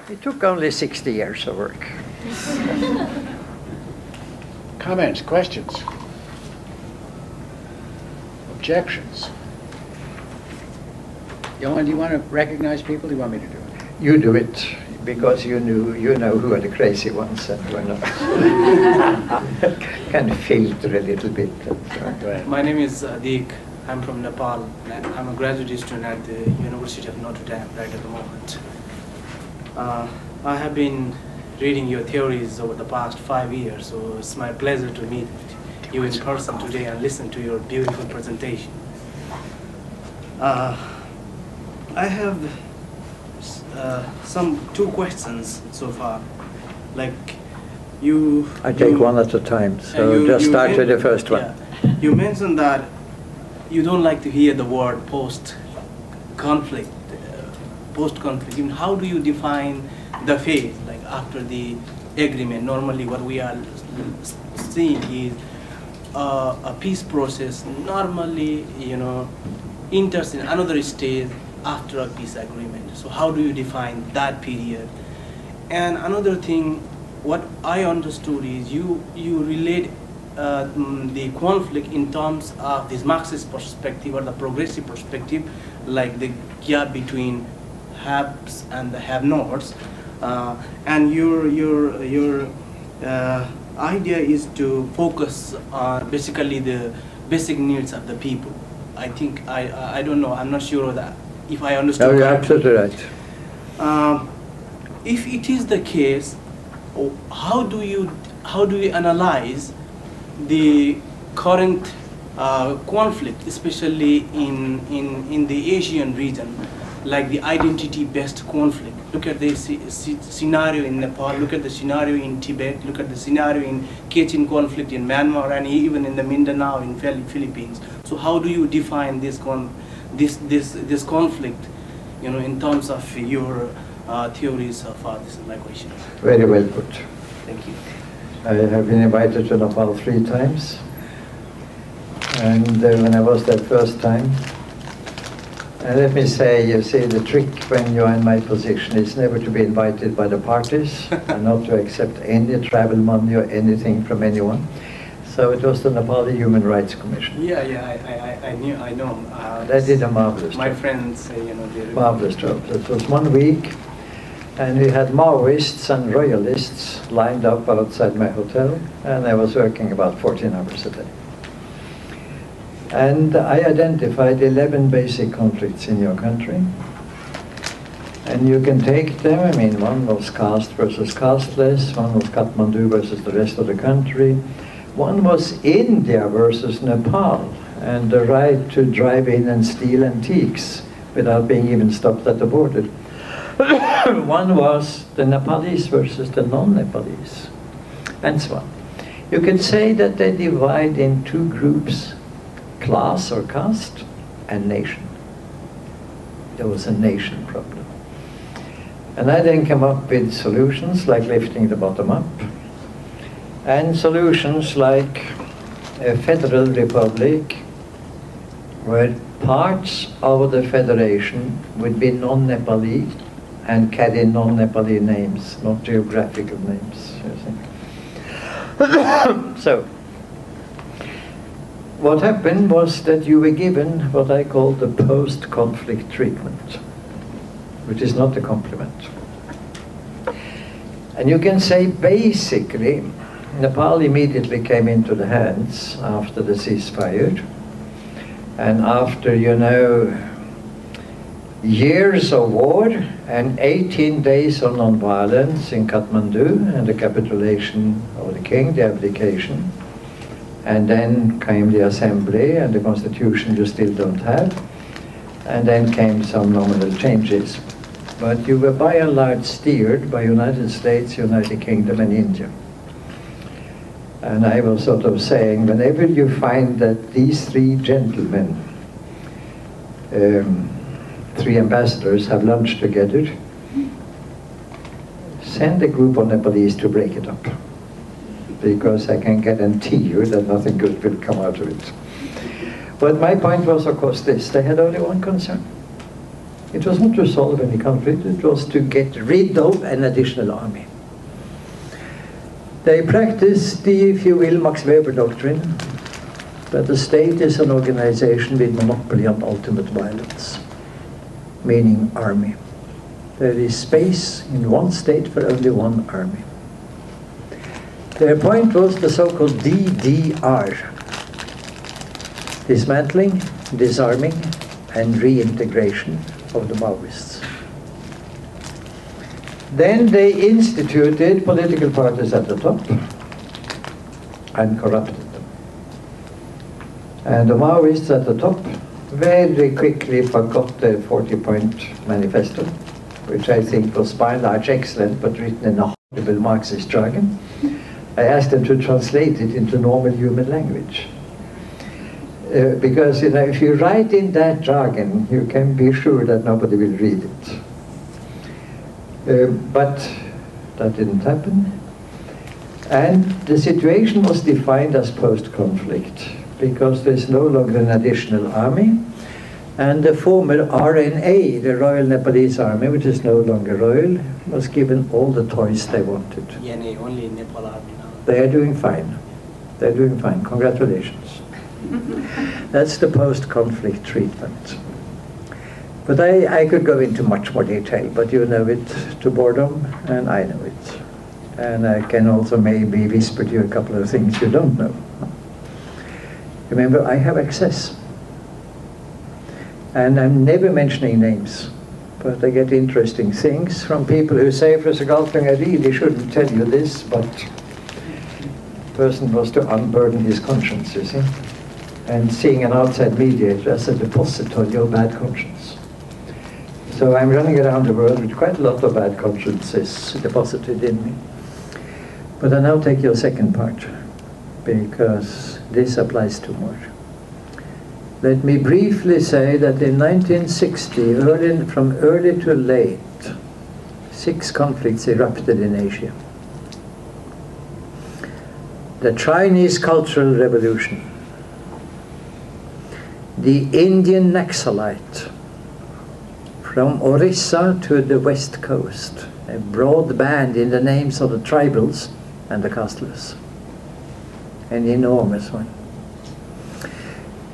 It took only 60 years of work. Comments, questions? Objections? Johan, do you want to recognize people? Do you want me to do it? You do it because you know who are the crazy ones and who are not. Can filter a little bit. Go ahead. My name is Deek. I'm from Nepal. I'm a graduate student at the University of Notre Dame right at the moment. I have been reading your theories over the past 5 years, so it's my pleasure to meet you in person today and listen to your beautiful presentation. I have two questions so far. Like I take one at a time, so just start with the first one. Yeah, you mentioned that you don't like to hear the word post-conflict. Even how do you define the phase, like after the agreement? Normally what we are seeing is a peace process normally, enters in another stage after a peace agreement. So how do you define that period? And another thing, what I understood is you relate the conflict in terms of this Marxist perspective or the progressive perspective, like the gap between haves and the have-nots, and your idea is to focus on basically the basic needs of the people. I think I don't know. I'm not sure of that. If I understood. No, you're correctly. absolutely right. If it is the case, how do you analyze the current conflict, especially in the Asian region, like the identity-based conflict? Look at the scenario in Nepal, look at the scenario in Tibet, look at the scenario in Kachin conflict in Myanmar, and even in the Mindanao in Philippines. So how do you define this conflict, in terms of your theories so far? This is my question. Very well put. Thank you. I have been invited to Nepal 3 times, and when I was there first time, and let me say, you see, the trick when you're in my position is never to be invited by the parties and not to accept any travel money or anything from anyone. So it was the Nepali Human Rights Commission. Yeah, I know. They did a marvelous My job. friends say, they Marvelous job. It was 1 week, and we had Maoists and royalists lined up outside my hotel, and I was working about 14 hours a day. And I identified 11 basic conflicts in your country. And you can take them. I mean, one was caste versus casteless, one was Kathmandu versus the rest of the country, one was India versus Nepal, and the right to drive in and steal antiques without being even stopped at the border. One was the Nepalese versus the non-Nepalese, and so on. You can say that they divide in 2 groups: class or caste and nation. There was a nation problem. And I then came up with solutions like lifting the bottom up, and solutions like a federal republic where parts of the federation would be non-Nepali and carry non-Nepali names, not geographical names. You see. So, what happened was that you were given what I call the post-conflict treatment, which is not a compliment. And you can say basically, Nepal immediately came into the hands after the ceasefire, and after, years of war and 18 days of non-violence in Kathmandu and the capitulation of the king, the abdication. And then came the assembly and the constitution you still don't have. And then came some nominal changes. But you were by and large steered by United States, United Kingdom and India. And I was sort of saying, whenever you find that these 3 gentlemen, 3 ambassadors have lunch together, send a group of Nepalese to break it up. Because I can guarantee you that nothing good will come out of it. But my point was, of course, this: they had only one concern. It was not to solve any conflict, it was to get rid of an additional army. They practiced the, if you will, Max Weber doctrine, that the state is an organization with monopoly on ultimate violence, meaning army. There is space in one state for only one army. Their point was the so-called DDR, dismantling, disarming, and reintegration of the Maoists. Then they instituted political parties at the top and corrupted them. And the Maoists at the top very quickly forgot their 40-point manifesto, which I think was by and large excellent, but written in a horrible Marxist jargon. I asked them to translate it into normal human language. Because if you write in that jargon, you can be sure that nobody will read it. But that didn't happen. And the situation was defined as post-conflict, because there's no longer an additional army. And the former RNA, the Royal Nepalese Army, which is no longer royal, was given all the toys they wanted. ENA, only Nepal Army now. They are doing fine. They're doing fine. Congratulations. That's the post-conflict treatment. But I could go into much more detail, but you know it to boredom, and I know it. And I can also maybe whisper to you a couple of things you don't know. Remember, I have access. And I'm never mentioning names, but I get interesting things from people who say, Professor Galtung, I really shouldn't tell you this, but the person was to unburden his conscience, you see. And seeing an outside mediator as a deposit on your bad conscience. So I'm running around the world with quite a lot of bad consciences deposited in me. But I now take your second part, because this applies to more. Let me briefly say that in 1960, from early to late, 6 conflicts erupted in Asia. The Chinese Cultural Revolution, the Indian Naxalite, from Orissa to the west coast, a broad band in the names of the tribals and the casteless, an enormous one.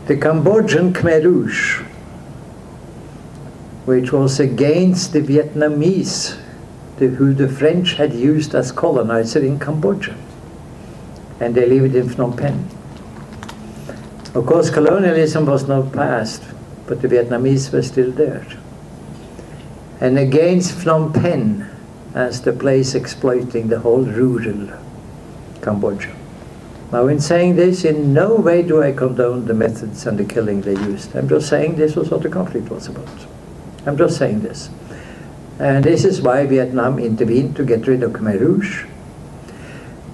The Cambodian Khmer Rouge, which was against the Vietnamese, who the French had used as colonizer in Cambodia, and they lived in Phnom Penh. Of course, colonialism was not past, but the Vietnamese were still there. And against Phnom Penh as the place exploiting the whole rural Cambodia. Now, in saying this, in no way do I condone the methods and the killing they used. I'm just saying this was what the conflict was about. I'm just saying this. And this is why Vietnam intervened to get rid of Khmer Rouge.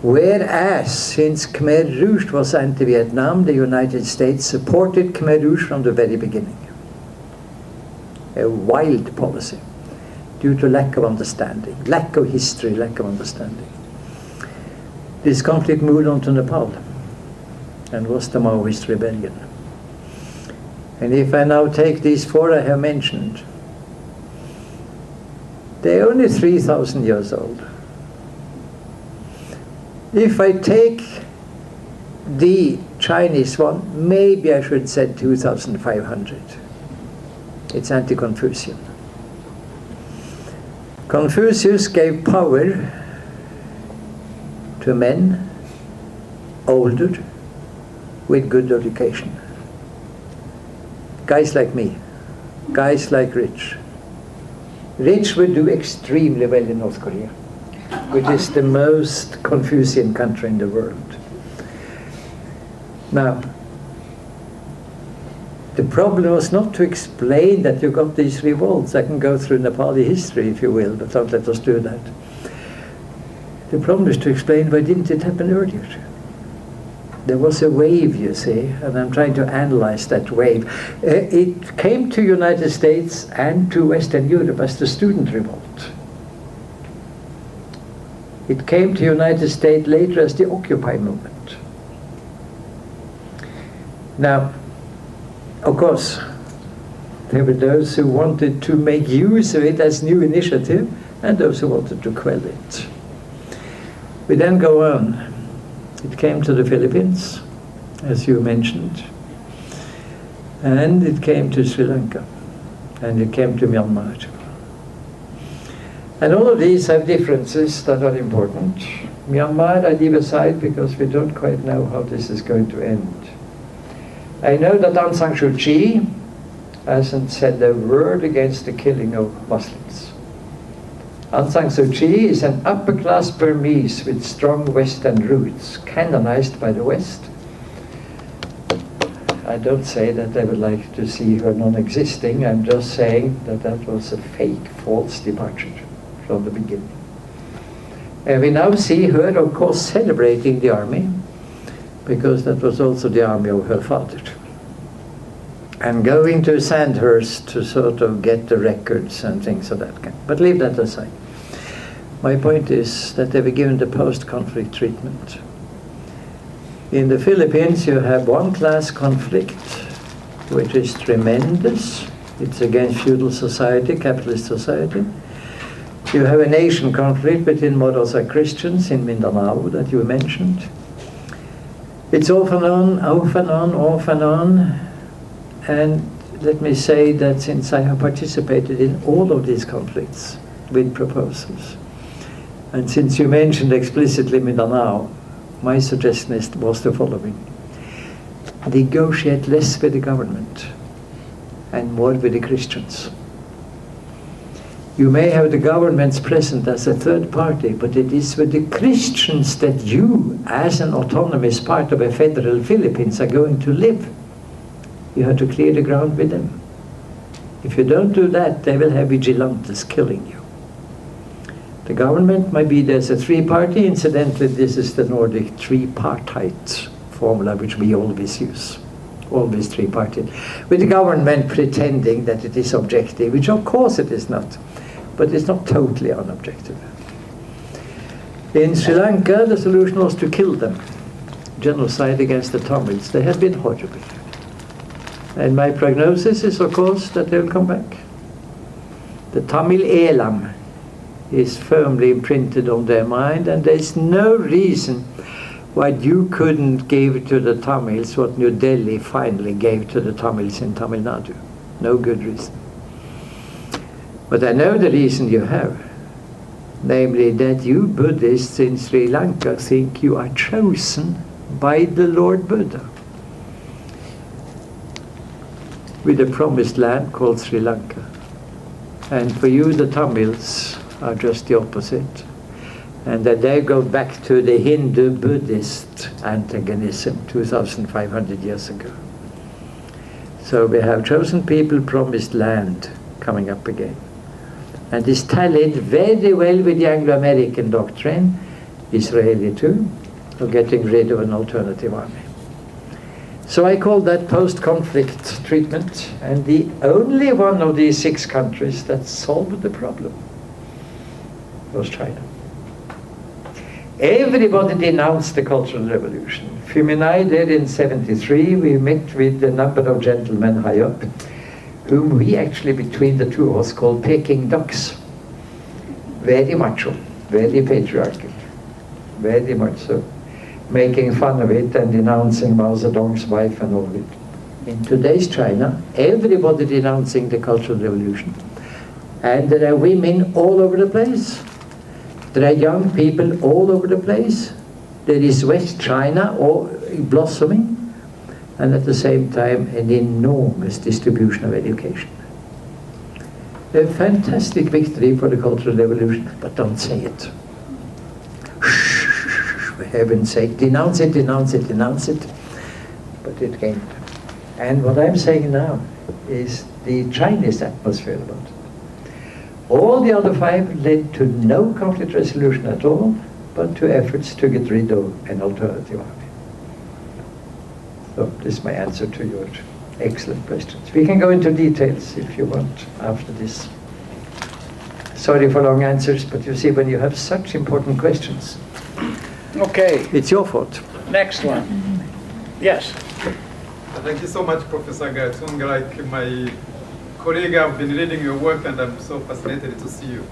Whereas, since Khmer Rouge was anti-Vietnam, the United States supported Khmer Rouge from the very beginning. A wild policy, due to lack of understanding, lack of history, lack of understanding. This conflict moved on to Nepal and was the Maoist rebellion. And if I now take these 4 I have mentioned, they're only 3,000 years old. If I take the Chinese one, maybe I should say 2,500. It's anti-Confucian. Confucius gave power to men older with good education. Guys like me, guys like Rich. Rich will do extremely well in North Korea, which is the most Confucian country in the world. Now, the problem was not to explain that you got these revolts. I can go through Nepali history if you will, but don't let us do that. The problem is to explain why didn't it happen earlier. There was a wave, you see, and I'm trying to analyze that wave. It came to United States and to Western Europe as the student revolt. It came to United States later as the Occupy movement. Now, of course, There were those who wanted to make use of it as new initiative, and those who wanted to quell it. We then go on. It came to the Philippines, as you mentioned, and it came to Sri Lanka, and it came to Myanmar. And all of these have differences that are important. Myanmar I leave aside because we don't quite know how this is going to end. I know that Aung San Suu Kyi hasn't said a word against the killing of Muslims. Aung San Suu Kyi is an upper-class Burmese with strong Western roots, canonized by the West. I don't say that I would like to see her non-existing. I'm just saying that that was a fake, false departure from the beginning. And we now see her, of course, celebrating the army, because that was also the army of her father. And going to Sandhurst to sort of get the records and things of that kind. But leave that aside. My point is that they were given the post-conflict treatment. In the Philippines, you have one-class conflict, which is tremendous. It's against feudal society, capitalist society. You have a nation conflict between Moros and Christians in Mindanao that you mentioned. It's off and on, off and on, off and on. And let me say that since I have participated in all of these conflicts with proposals, and since you mentioned explicitly Mindanao, my suggestion was the following. Negotiate less with the government and more with the Christians. You may have the governments present as a third party, but it is with the Christians that you, as an autonomous part of a federal Philippines, are going to live. You have to clear the ground with them. If you don't do that, they will have vigilantes killing you. The government might be there as a three-party. Incidentally, this is the Nordic tripartite formula which we always use. Always three-party. With the government pretending that it is objective, which of course it is not. But it's not totally unobjective. In Sri Lanka, the solution was to kill them. Genocide against the Tamils. They had been horrible. And my prognosis is, of course, that they will come back. The Tamil Elam is firmly imprinted on their mind, and there's no reason why you couldn't give to the Tamils what New Delhi finally gave to the Tamils in Tamil Nadu. No good reason. But I know the reason you have, namely that you Buddhists in Sri Lanka think you are chosen by the Lord Buddha with a promised land called Sri Lanka. And for you, the Tamils are just the opposite. And that they go back to the Hindu-Buddhist antagonism 2,500 years ago. So we have chosen people, promised land coming up again. And this tallied very well with the Anglo-American doctrine, Israeli too, of getting rid of an alternative army. So I call that post-conflict treatment, and the only one of these 6 countries that solved the problem was China. Everybody denounced the Cultural Revolution. Phim and I did in 73. We met with a number of gentlemen high up, whom we actually, between the two of us, called Peking ducks. Very macho, very patriarchal, very much so. Making fun of it and denouncing Mao Zedong's wife and all of it. In today's China, everybody denouncing the Cultural Revolution. And there are women all over the place. There are young people all over the place. There is West China all blossoming, and at the same time an enormous distribution of education. A fantastic victory for the Cultural Revolution, but don't say it. For heaven's sake, denounce it, denounce it, denounce it. But it came. And what I'm saying now is the Chinese atmosphere about it. All the other 5 led to no conflict resolution at all, but to efforts to get rid of an alternative army. So this is my answer to your excellent questions. We can go into details if you want after this. Sorry for long answers, but you see, when you have such important questions, Okay, it's your fault. next one. Yes. Thank you so much, Professor Galtung. Like my colleague, I've been reading your work and I'm so fascinated to see you.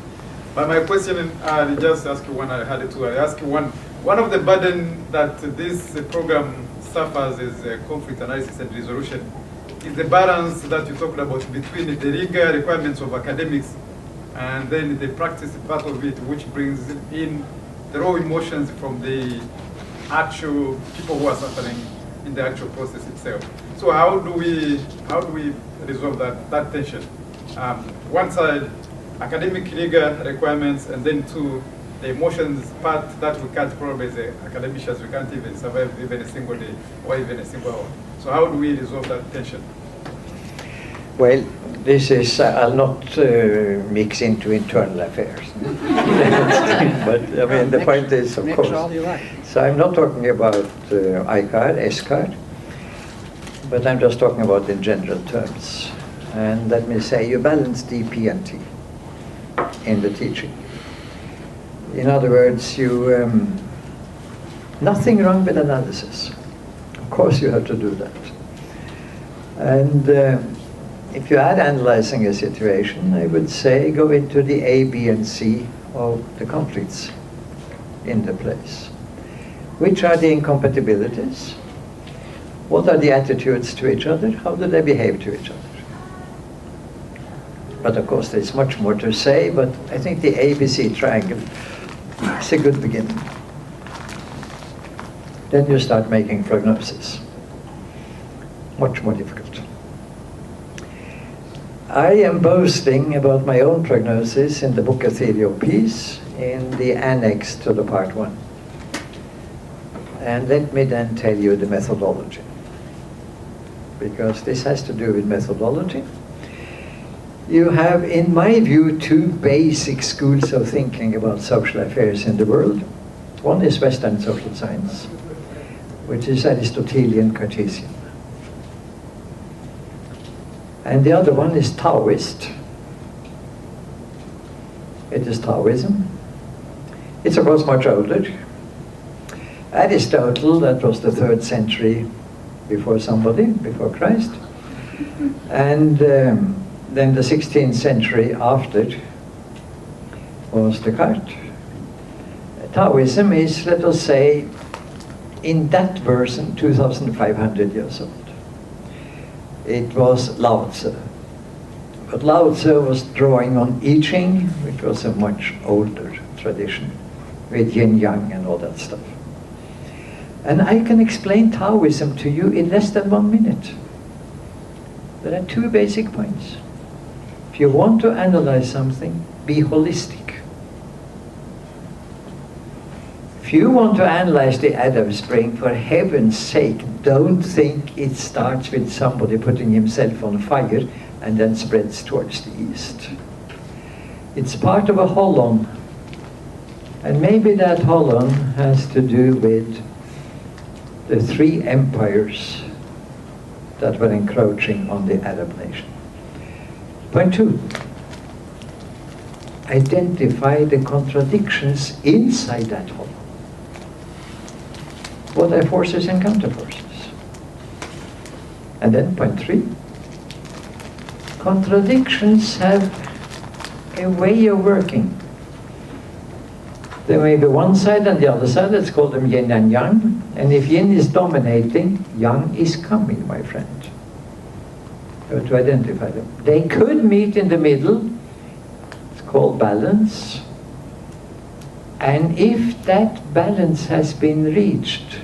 But my question, I just ask you one, I had two. I ask you one of the burden that this program suffers is conflict analysis and resolution is the balance that you talked about between the rigor requirements of academics and then the practice part of it, which brings in the raw emotions from the actual people who are suffering in the actual process itself. So how do we resolve that tension? One side, academic rigor requirements, and then two, the emotions part that we can't probably as academicians, we can't even survive even a single day or even a single hour. So how do we resolve that tension? Well, this is, I'll not mix into internal affairs. But I mean, the point is, of Mix all course, you like. so I'm not talking about I-card, S-card, but I'm just talking about in general terms. And let me say, you balance DP and T in the teaching. In other words, nothing wrong with analysis. Of course you have to do that. And if you are analyzing a situation, I would say go into the A, B, and C of the conflicts in the place. Which are the incompatibilities? What are the attitudes to each other? How do they behave to each other? But of course there's much more to say, but I think the ABC triangle is a good beginning. Then you start making prognosis. Much more difficult. I am boasting about my own prognosis in the book A Theory of Peace in the annex to the part 1. And let me then tell you the methodology, because this has to do with methodology. You have, in my view, two basic schools of thinking about social affairs in the world. One is Western social science, which is Aristotelian Cartesian. And the other one is Taoist. It is Taoism. It's of course much older. Aristotle, that was the 3rd century before Christ. And then the 16th century after was Descartes. Taoism is, let us say, in that version, 2,500 years old. It was Lao Tzu. But Lao Tzu was drawing on I Ching, which was a much older tradition, with yin yang and all that stuff. And I can explain Taoism to you in less than 1 minute. There are two basic points. If you want to analyze something, be holistic. If you want to analyze the Arab Spring, for heaven's sake, don't think it starts with somebody putting himself on fire and then spreads towards the east. It's part of a holon. And maybe that holon has to do with the 3 empires that were encroaching on the Arab nation. Point 2, identify the contradictions inside that holon. What are forces and counterforces? And then point 3, contradictions have a way of working. There may be one side and the other side, let's call them yin and yang. And if yin is dominating, yang is coming, my friend. You have to identify them. They could meet in the middle, it's called balance. And if that balance has been reached,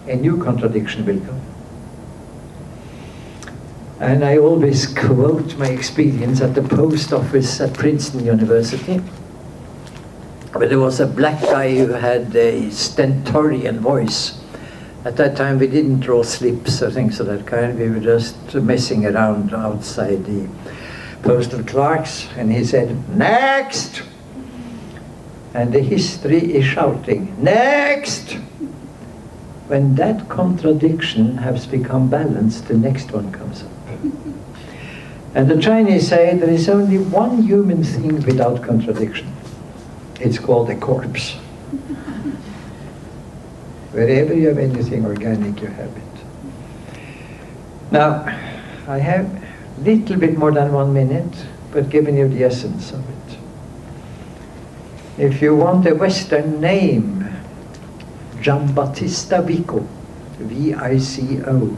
a new contradiction will come. And I always quote my experience at the post office at Princeton University, where there was a black guy who had a stentorian voice. At that time we didn't draw slips or things of that kind, we were just messing around outside the postal clerks, and he said, "Next!" And the history is shouting, "Next!" When that contradiction has become balanced, the next one comes up. And the Chinese say there is only one human thing without contradiction. It's called a corpse. Wherever you have anything organic, you have it. Now, I have little bit more than 1 minute, but giving you the essence of it. If you want a Western name, Giambattista Vico, V-I-C-O,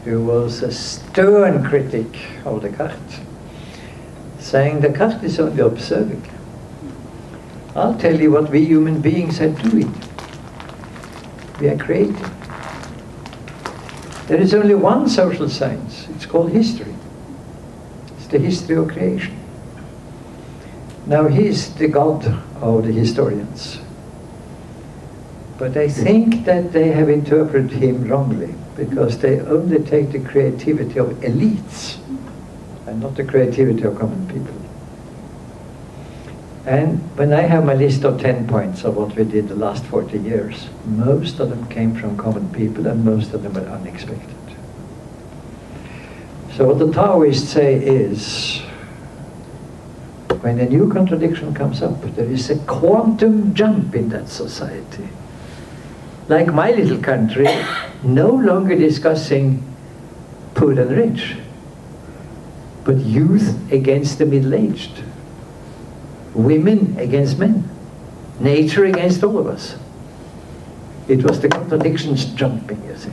who was a stern critic of Descartes, saying Descartes is only observing. I'll tell you what we human beings are doing. We are creating. There is only one social science. It's called history. It's the history of creation. Now he's the god of the historians. But I think that they have interpreted him wrongly, because they only take the creativity of elites and not the creativity of common people. And when I have my list of 10 points of what we did the last 40 years, most of them came from common people and most of them were unexpected. So what the Taoists say is, when a new contradiction comes up, there is a quantum jump in that society. Like my little country, no longer discussing poor and rich, but youth against the middle-aged, women against men, nature against all of us. It was the contradictions jumping, you see.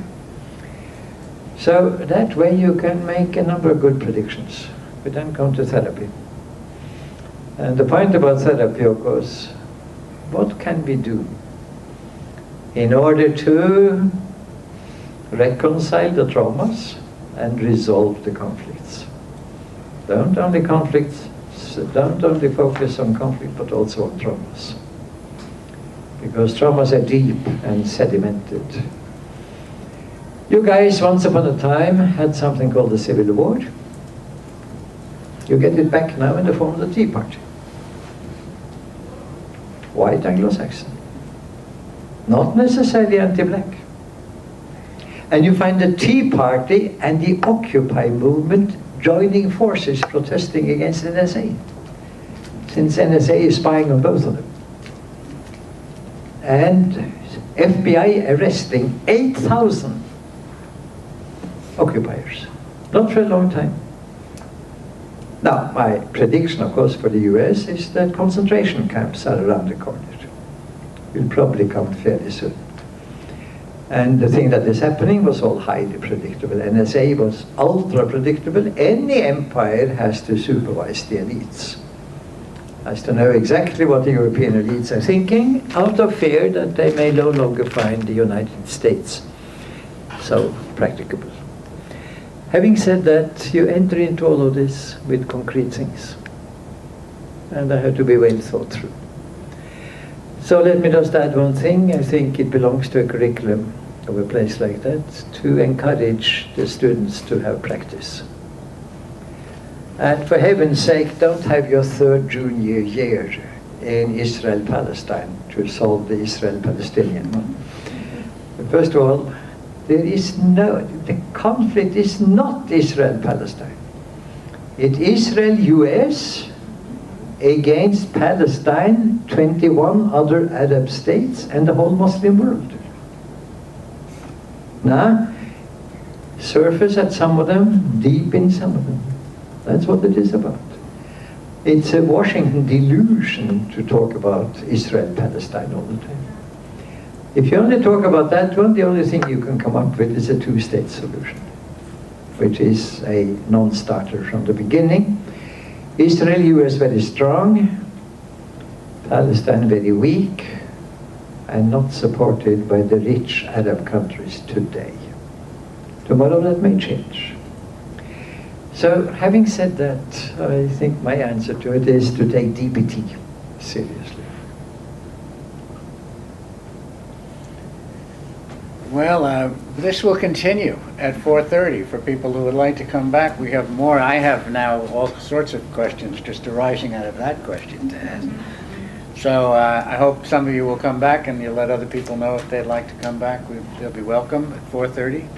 So that way you can make a number of good predictions. We then come to therapy. And the point about therapy, of course, what can we do in order to reconcile the traumas and resolve the conflicts? Don't only focus on conflict, but also on traumas. Because traumas are deep and sedimented. You guys, once upon a time, had something called the Civil War. You get it back now in the form of the Tea Party. White Anglo-Saxon. Not necessarily anti-black. And you find the Tea Party and the Occupy movement joining forces protesting against NSA, since NSA is spying on both of them. And FBI arresting 8,000 occupiers, not for a long time. Now, my prediction, of course, for the US is that concentration camps are around the corner. Will probably come fairly soon. And the thing that is happening was all highly predictable. NSA was ultra predictable. Any empire has to supervise the elites. Has to know exactly what the European elites are thinking, out of fear that they may no longer find the United States so practicable. Having said that, you enter into all of this with concrete things. And they have to be well thought through. So let me just add one thing. I think it belongs to a curriculum of a place like that to encourage the students to have practice. And for heaven's sake, don't have your third junior year in Israel-Palestine to solve the Israel-Palestinian one. First of all, the conflict is not Israel-Palestine. It's Israel-US against Palestine, 21 other Arab states, and the whole Muslim world. Now, surface at some of them, deep in some of them. That's what it is about. It's a Washington delusion to talk about Israel-Palestine all the time. If you only talk about that one, the only thing you can come up with is a two-state solution, which is a non-starter from the beginning. Israel, US very strong, Palestine very weak, and not supported by the rich Arab countries today. Tomorrow that may change. So having said that, I think my answer to it is to take DBT seriously. Well, this will continue at 4:30 for people who would like to come back. We have more. I have now all sorts of questions just arising out of that question to ask. So I hope some of you will come back and you'll let other people know if they'd like to come back. They'll be welcome at 4:30.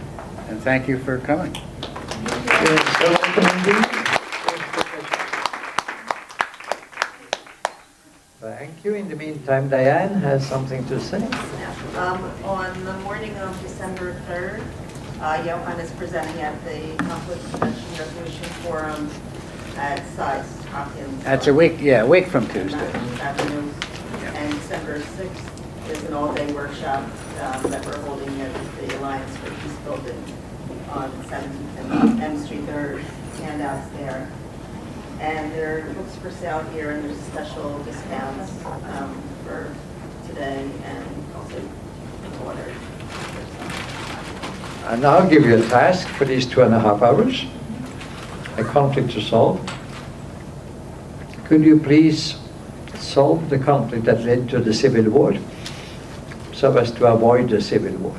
And thank you for coming. You're so welcome indeed. Thank you. In the meantime, Diane has something to say. On the morning of December 3rd, Johan is presenting at the Conflict Prevention Resolution Forum at Size Hopkins. That's a week from Tuesday. Avenue. Yeah. And December 6th is an all-day workshop that we're holding at the Alliance for Peace Building on 17th and M Street. There are handouts there. And there are books for sale here, and there's special discounts for today and also water. And I'll give you a task for these 2.5 hours, a conflict to solve. Could you please solve the conflict that led to the civil war, so as to avoid the civil war?